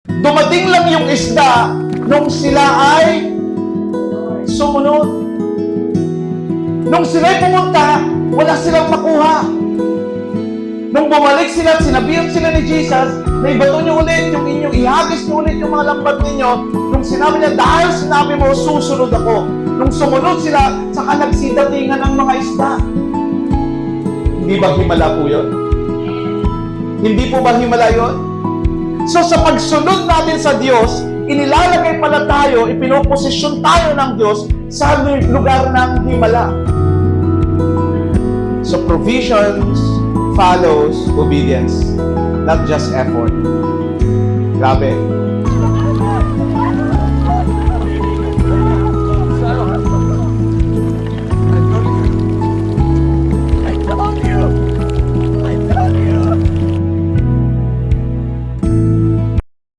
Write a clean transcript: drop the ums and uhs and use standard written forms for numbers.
Dumating lang yung isda nung sila ay sumunod. Nung sila'y pumunta, wala silang makuha. Nung bumalik sila at sinabihan sila ni Jesus, na ibato niyo ulit yung inyong, ihagis niyo ulit yung mga lambat ninyo. Nung sinabi niya, dahil sinabi mo, susunod ako. Nung sumunod sila, saka nagsidatingan ang mga isda. Hindi ba himala po yun? Hindi po ba himala yun? So sa pagsunod natin sa Diyos, inilalagay pala tayo, ipinoposisyon tayo ng Diyos sa lugar ng himala. So provisions follows obedience, not just effort. Grabe.